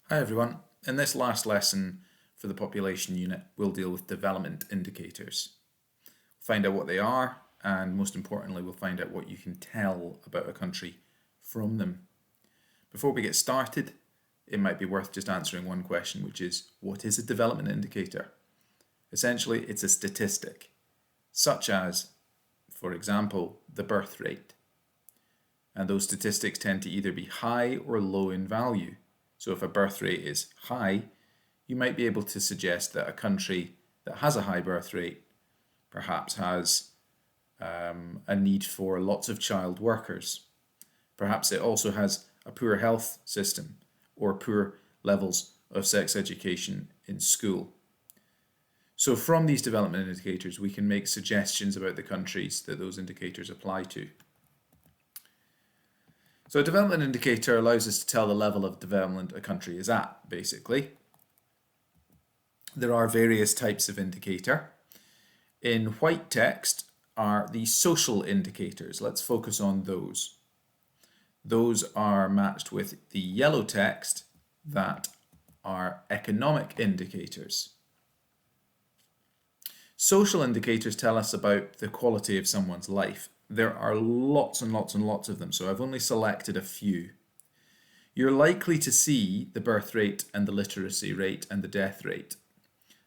Hi everyone. In this last lesson for the population unit, we'll deal with development indicators. Find out what they are, and most importantly, we'll find out what you can tell about a country from them. Before we get started, it might be worth just answering one question, which is, what is a development indicator? Essentially, it's a statistic, such as, for example, the birth rate. And those statistics tend to either be high or low in value. So if a birth rate is high, you might be able to suggest that a country that has a high birth rate perhaps has a need for lots of child workers. Perhaps it also has a poor health system or poor levels of sex education in school. So from these development indicators, we can make suggestions about the countries that those indicators apply to. So a development indicator allows us to tell the level of development a country is at, basically. There are various types of indicator. In white text are the social indicators. Let's focus on those. Those are matched with the yellow text that are economic indicators. Social indicators tell us about the quality of someone's life. There are lots and lots and lots of them, so I've only selected a few. You're likely to see the birth rate and the literacy rate and the death rate.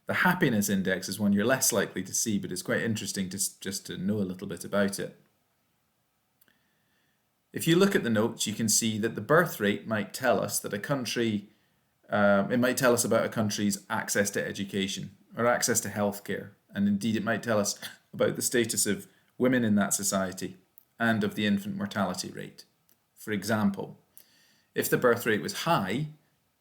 The happiness index is one you're less likely to see, but it's quite interesting just to know a little bit about it. If you look at the notes, you can see that the birth rate might tell us that a country, it might tell us about a country's access to education or access to healthcare, and indeed it might tell us about the status of women in that society and of the infant mortality rate. For example, if the birth rate was high,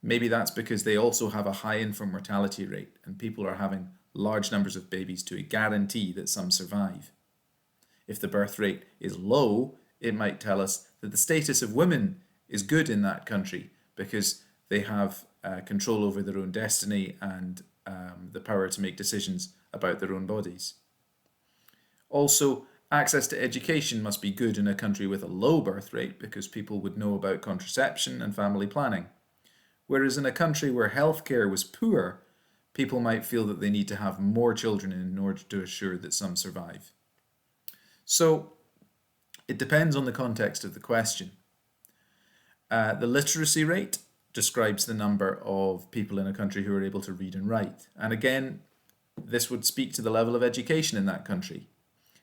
maybe that's because they also have a high infant mortality rate and people are having large numbers of babies to guarantee that some survive. If the birth rate is low, it might tell us that the status of women is good in that country because they have control over their own destiny and the power to make decisions about their own bodies. Also, access to education must be good in a country with a low birth rate because people would know about contraception and family planning. Whereas in a country where healthcare was poor, people might feel that they need to have more children in order to assure that some survive. So it depends on the context of the question. The literacy rate describes the number of people in a country who are able to read and write. And again, this would speak to the level of education in that country.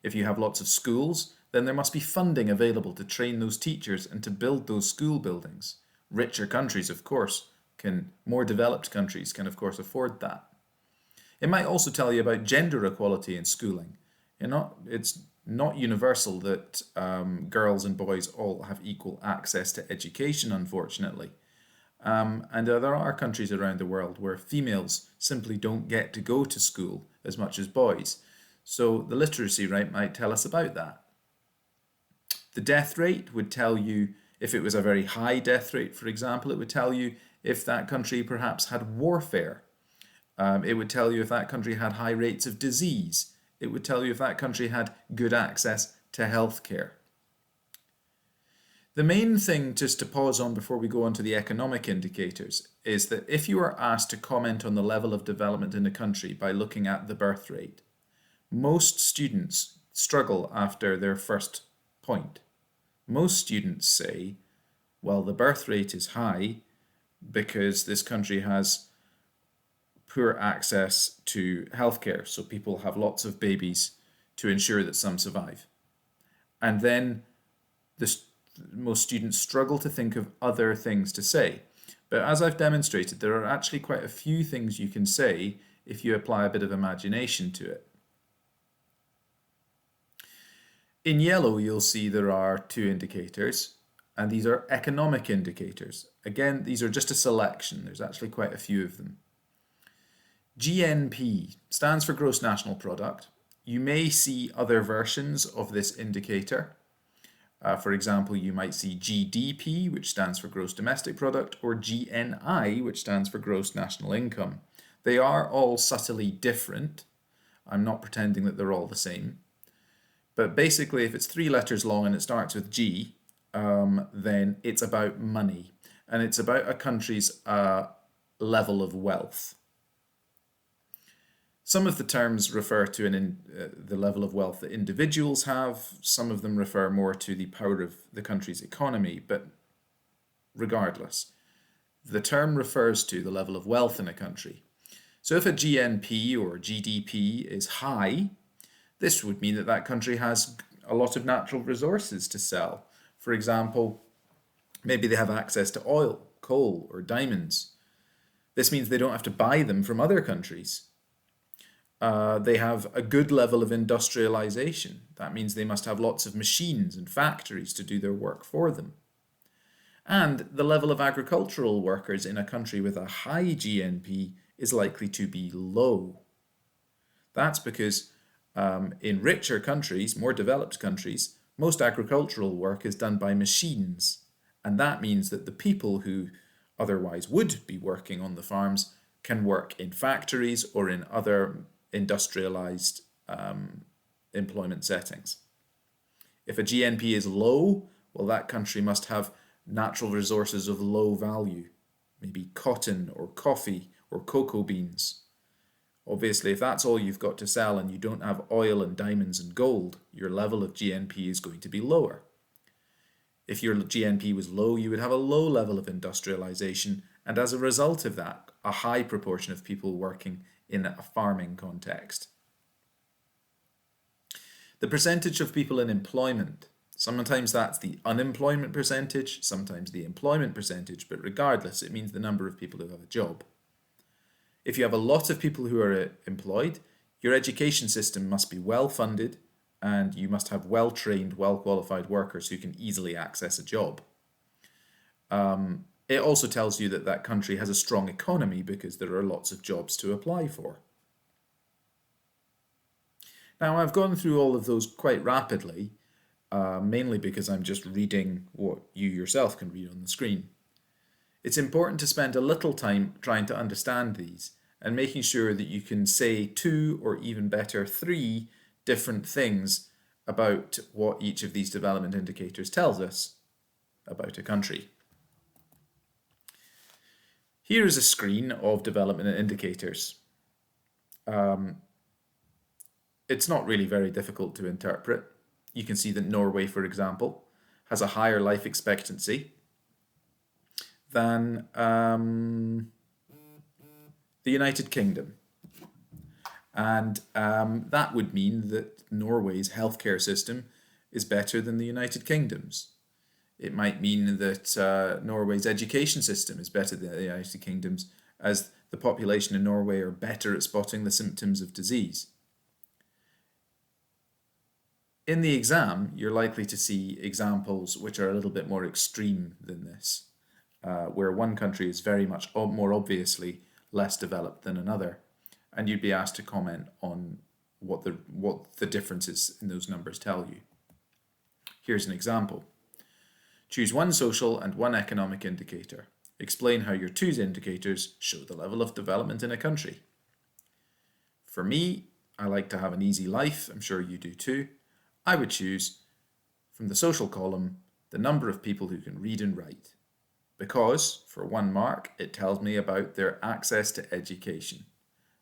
If you have lots of schools, then there must be funding available to train those teachers and to build those school buildings. Richer countries, of course, more developed countries can, of course, afford that. It might also tell you about gender equality in schooling. It's not universal that girls and boys all have equal access to education, unfortunately. And there are countries around the world where females simply don't get to go to school as much as boys. So the literacy rate might tell us about that. The death rate would tell you, if it was a very high death rate, for example, it would tell you if that country perhaps had warfare. It would tell you if that country had high rates of disease. It would tell you if that country had good access to healthcare. The main thing just to pause on before we go on to the economic indicators is that if you are asked to comment on the level of development in a country by looking at the birth rate, most students struggle after their first point. Most students say, well, the birth rate is high because this country has poor access to healthcare, so people have lots of babies to ensure that some survive. And then most students struggle to think of other things to say. But as I've demonstrated, there are actually quite a few things you can say if you apply a bit of imagination to it. In yellow, you'll see there are two indicators, and these are economic indicators. Again, these are just a selection. There's actually quite a few of them. GNP stands for Gross National Product. You may see other versions of this indicator. For example, you might see GDP, which stands for Gross Domestic Product, or GNI, which stands for Gross National Income. They are all subtly different. I'm not pretending that they're all the same. But basically, if it's 3 letters long and it starts with G, then it's about money. And it's about a country's level of wealth. Some of the terms refer to the level of wealth that individuals have. Some of them refer more to the power of the country's economy, but regardless, the term refers to the level of wealth in a country. So if a GNP or GDP is high, this would mean that that country has a lot of natural resources to sell. For example, maybe they have access to oil, coal, or diamonds. This means they don't have to buy them from other countries. They have a good level of industrialization. That means they must have lots of machines and factories to do their work for them. And the level of agricultural workers in a country with a high GNP is likely to be low. That's because in richer countries, more developed countries, most agricultural work is done by machines. And that means that the people who otherwise would be working on the farms can work in factories or in other industrialized employment settings. If a GNP is low, well, that country must have natural resources of low value, maybe cotton or coffee or cocoa beans. Obviously, if that's all you've got to sell and you don't have oil and diamonds and gold, your level of GNP is going to be lower. If your GNP was low, you would have a low level of industrialization, and as a result of that, a high proportion of people working in a farming context. The percentage of people in employment. Sometimes that's the unemployment percentage, sometimes the employment percentage, but regardless, it means the number of people who have a job. If you have a lot of people who are employed, your education system must be well funded and you must have well-trained, well-qualified workers who can easily access a job. It also tells you that that country has a strong economy because there are lots of jobs to apply for. Now, I've gone through all of those quite rapidly, mainly because I'm just reading what you yourself can read on the screen. It's important to spend a little time trying to understand these and making sure that you can say 2 or even better 3 different things about what each of these development indicators tells us about a country. Here is a screen of development indicators. It's not really very difficult to interpret. You can see that Norway, for example, has a higher life expectancy than the United Kingdom. And that would mean that Norway's healthcare system is better than the United Kingdom's. It might mean that Norway's education system is better than the United Kingdom's, as the population in Norway are better at spotting the symptoms of disease. In the exam, you're likely to see examples which are a little bit more extreme than this, where one country is very much more obviously less developed than another, and you'd be asked to comment on what the differences in those numbers tell you. Here's an example. Choose one social and one economic indicator. Explain how your 2 indicators show the level of development in a country. For me, I like to have an easy life. I'm sure you do too. I would choose, from the social column, the number of people who can read and write. Because, for 1 mark, it tells me about their access to education.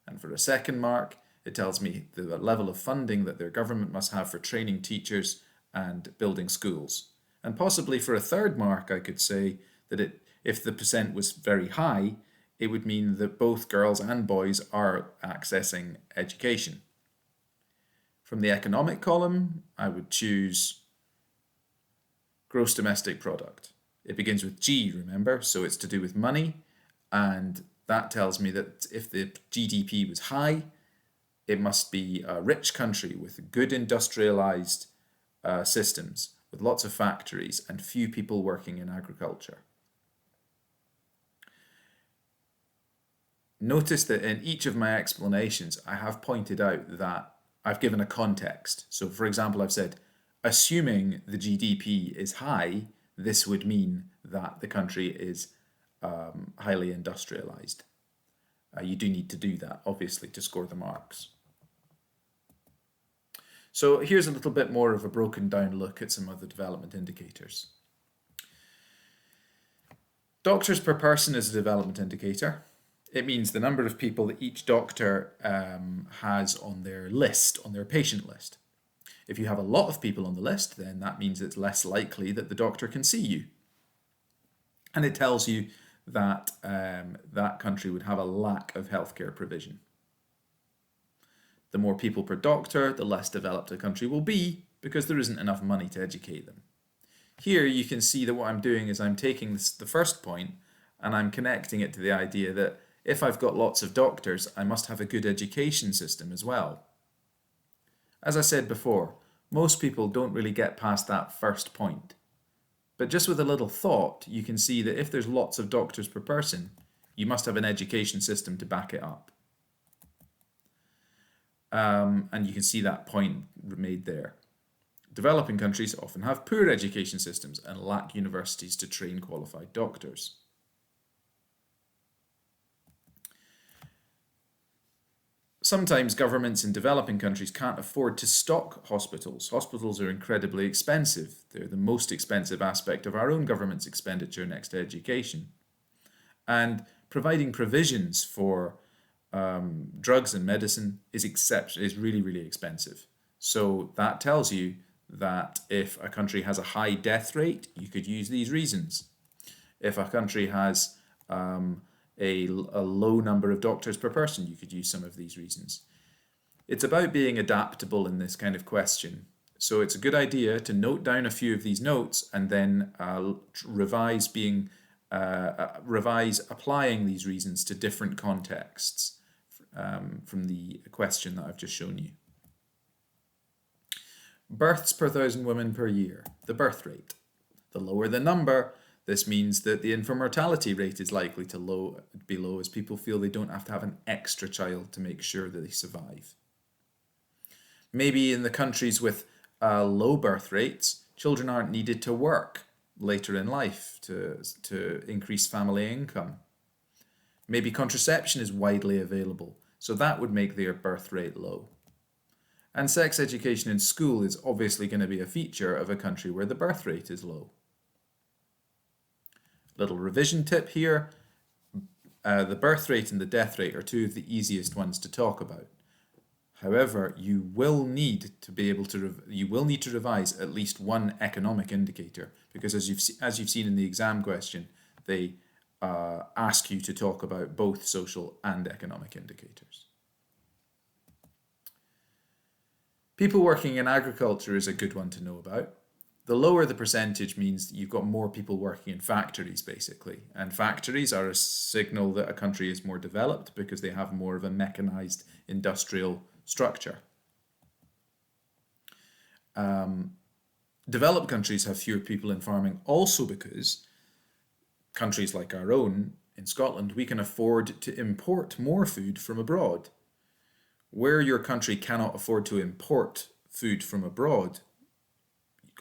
And for a 2nd mark, it tells me the level of funding that their government must have for training teachers and building schools. And possibly for a 3rd mark, I could say that if the percent was very high, it would mean that both girls and boys are accessing education. From the economic column, I would choose gross domestic product. It begins with G, remember, so it's to do with money, and that tells me that if the GDP was high, it must be a rich country with good industrialized systems, with lots of factories and few people working in agriculture. Notice that in each of my explanations, I have pointed out that I've given a context. So, for example, I've said, assuming the GDP is high, this would mean that the country is highly industrialized. You do need to do that, obviously, to score the marks. So here's a little bit more of a broken down look at some of the development indicators. Doctors per person is a development indicator. It means the number of people that each doctor has on their list, on their patient list. If you have a lot of people on the list, then that means it's less likely that the doctor can see you. And it tells you that that country would have a lack of healthcare provision. The more people per doctor, the less developed a country will be because there isn't enough money to educate them. Here you can see that what I'm doing is I'm taking the first point and I'm connecting it to the idea that if I've got lots of doctors, I must have a good education system as well. As I said before, most people don't really get past that first point. But just with a little thought, you can see that if there's lots of doctors per person, you must have an education system to back it up. And you can see that point made there. Developing countries often have poor education systems and lack universities to train qualified doctors. Sometimes governments in developing countries can't afford to stock hospitals. Hospitals are incredibly expensive. They're the most expensive aspect of our own government's expenditure next to education. And providing provisions for drugs and medicine is really, really expensive. So that tells you that if a country has a high death rate, you could use these reasons. If a country has a low number of doctors per person, you could use some of these reasons. It's about being adaptable in this kind of question. So it's a good idea to note down a few of these notes and then revise applying these reasons to different contexts from the question that I've just shown you. Births per 1,000 women per year, the birth rate. The lower the number, this means that the infant mortality rate is likely to be low as people feel they don't have to have an extra child to make sure that they survive. Maybe in the countries with low birth rates, children aren't needed to work later in life to increase family income. Maybe contraception is widely available, so that would make their birth rate low. And sex education in school is obviously going to be a feature of a country where the birth rate is low. Little revision tip here, the birth rate and the death rate are two of the easiest ones to talk about. However, you will need to revise at least one economic indicator because as you've seen in the exam question, they ask you to talk about both social and economic indicators. People working in agriculture is a good one to know about. The lower the percentage means that you've got more people working in factories, basically. And factories are a signal that a country is more developed because they have more of a mechanized industrial structure. Developed countries have fewer people in farming also because countries like our own, in Scotland, we can afford to import more food from abroad. Where your country cannot afford to import food from abroad,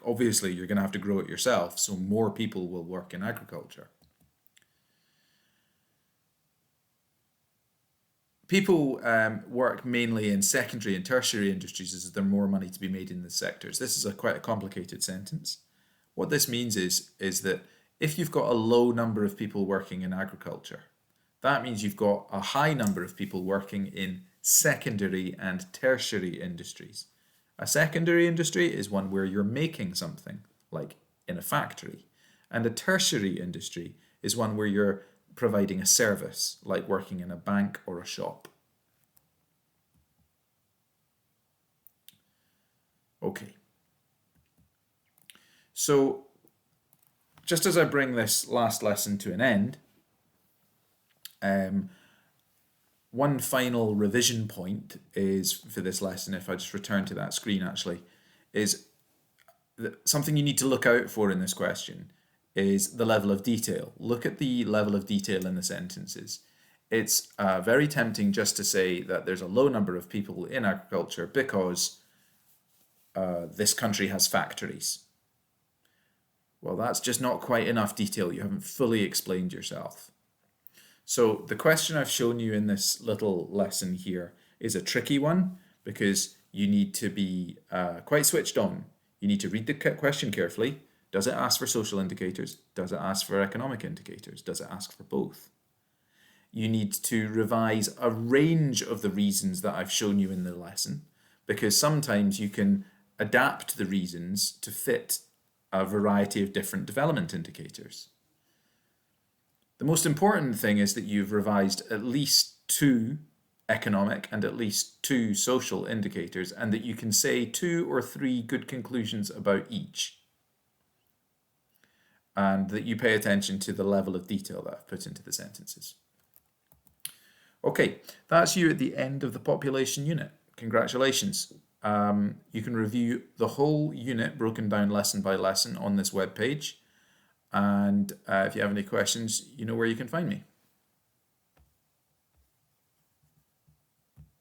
obviously you're going to have to grow it yourself, so more people will work in agriculture. People work mainly in secondary and tertiary industries as there's more money to be made in the sectors. This is quite a complicated sentence. What this means is that if you've got a low number of people working in agriculture, that means you've got a high number of people working in secondary and tertiary industries. A secondary industry is one where you're making something, like in a factory. And a tertiary industry is one where you're providing a service, like working in a bank or a shop. Okay. So, just as I bring this last lesson to an end, one final revision point is for this lesson, if I just return to that screen actually, is something you need to look out for in this question is the level of detail. Look at the level of detail in the sentences. It's very tempting just to say that there's a low number of people in agriculture because this country has factories. Well, that's just not quite enough detail. You haven't fully explained yourself. So the question I've shown you in this little lesson here is a tricky one because you need to be quite switched on. You need to read the question carefully. Does it ask for social indicators? Does it ask for economic indicators? Does it ask for both? You need to revise a range of the reasons that I've shown you in the lesson, because sometimes you can adapt the reasons to fit a variety of different development indicators. The most important thing is that you've revised at least 2 economic and at least 2 social indicators, and that you can say 2 or 3 good conclusions about each, and that you pay attention to the level of detail that I've put into the sentences. Okay, that's you at the end of the population unit. Congratulations. You can review the whole unit broken down lesson by lesson on this webpage. And if you have any questions, you know where you can find me.